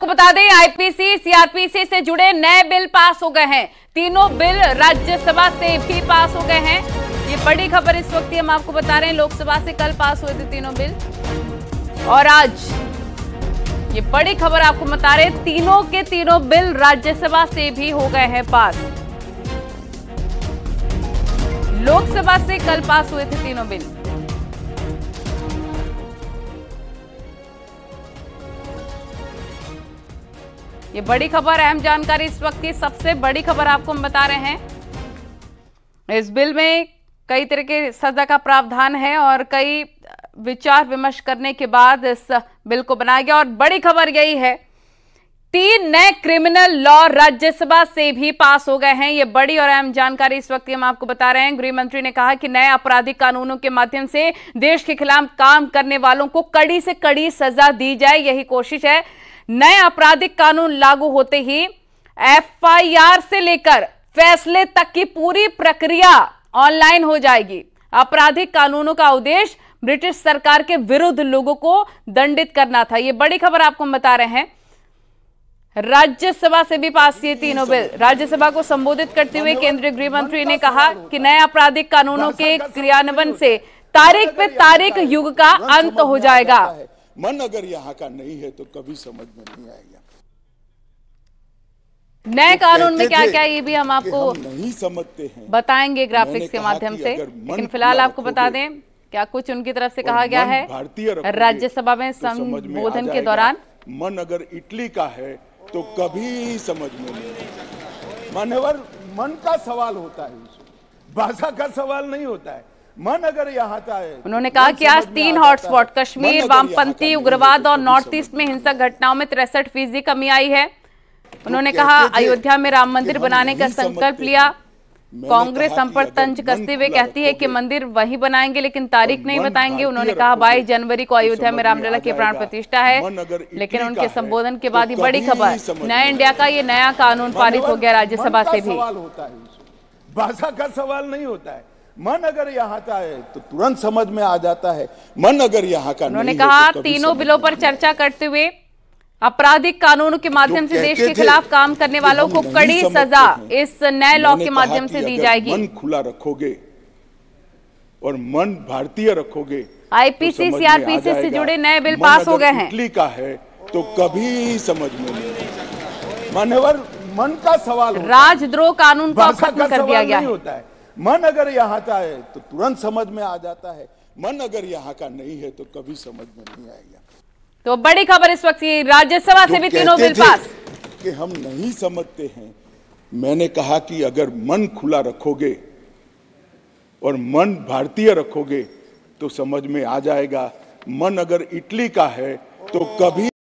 आपको बता दें आईपीसी सीआरपीसी से जुड़े नए बिल पास हो गए हैं। तीनों बिल राज्यसभा से भी पास हो गए हैं। ये बड़ी खबर इस वक्त हम आपको बता रहे हैं। लोकसभा से कल पास हुए थे तीनों बिल और आज ये बड़ी खबर आपको बता रहे हैं, तीनों के तीनों बिल राज्यसभा से भी हो गए हैं पास। लोकसभा से कल पास हुए थे तीनों बिल। ये बड़ी खबर, अहम जानकारी इस वक्त की सबसे बड़ी खबर आपको हम बता रहे हैं। इस बिल में कई तरह के सजा का प्रावधान है और कई विचार विमर्श करने के बाद इस बिल को बनाया गया। और बड़ी खबर यही है, 3 नए क्रिमिनल लॉ राज्यसभा से भी पास हो गए हैं। ये बड़ी और अहम जानकारी इस वक्त हम आपको बता रहे हैं। गृह मंत्री ने कहा कि नए आपराधिक कानूनों के माध्यम से देश के खिलाफ काम करने वालों को कड़ी से कड़ी सजा दी जाए, यही कोशिश है। नए आपराधिक कानून लागू होते ही एफआईआर से लेकर फैसले तक की पूरी प्रक्रिया ऑनलाइन हो जाएगी। आपराधिक कानूनों का उद्देश्य ब्रिटिश सरकार के विरुद्ध लोगों को दंडित करना था। यह बड़ी खबर आपको हम बता रहे हैं। राज्यसभा से भी पास किए तीनों बिल। राज्यसभा को संबोधित करते हुए केंद्रीय गृह मंत्री ने कहा कि नए आपराधिक कानूनों के क्रियान्वयन से तारीख पे तारीख युग का अंत हो जाएगा। मन अगर यहाँ का नहीं है तो कभी समझ में नहीं आएगा। नए कानून में क्या क्या, ये भी हम आपको नहीं समझते हैं, बताएंगे ग्राफिक्स के माध्यम से। लेकिन फिलहाल आपको बता दें क्या कुछ उनकी तरफ से कहा गया है राज्यसभा में संबोधन के दौरान। मन अगर इटली का है तो कभी समझ में नहीं आएगा। मान्यवर, मन का सवाल होता है, भाषा का सवाल नहीं होता है। मन अगर यहाँ का है। उन्होंने कहा कि आज 3 हॉटस्पॉट कश्मीर, वामपंथी उग्रवाद और नॉर्थ ईस्ट में हिंसक घटनाओं में 63% कमी आई है। उन्होंने कहा अयोध्या में राम मंदिर बनाने का संकल्प लिया। कांग्रेस हम पर तंज कसते हुए कहती है कि मंदिर वहीं बनाएंगे लेकिन तारीख नहीं बताएंगे। उन्होंने कहा 22 जनवरी को अयोध्या में रामलला की प्राण प्रतिष्ठा है। लेकिन उनके संबोधन के बाद ही बड़ी खबर, नया इंडिया का ये नया कानून पारित हो गया राज्यसभा से भी। भाषा का सवाल नहीं होता है। मन अगर यहाँ का है तो तुरंत समझ में आ जाता है। मन अगर यहाँ का उन्होंने कहा तीनों बिलों पर चर्चा करते हुए आपराधिक कानूनों के माध्यम से देश के खिलाफ काम करने वालों को कड़ी सजा इस नए लॉ के माध्यम से दी जाएगी। मन खुला रखोगे और मन भारतीय रखोगे। आईपीसी सीआरपीसी से जुड़े नए बिल पास हो गए हैं। इटली का है तो कभी समझ में नहीं आएगा। मान्यवर, मन का सवाल, राजद्रोह कानून को खत्म कर दिया गया है। मन अगर यहाँ का है तो तुरंत समझ में आ जाता है। मन अगर यहाँ का नहीं है तो कभी समझ में नहीं आएगा। तो बड़ी खबर इस वक्त राज्यसभा से भी तीनों बिल पास। कि हम नहीं समझते हैं। मैंने कहा कि अगर मन खुला रखोगे और मन भारतीय रखोगे तो समझ में आ जाएगा। मन अगर इटली का है तो कभी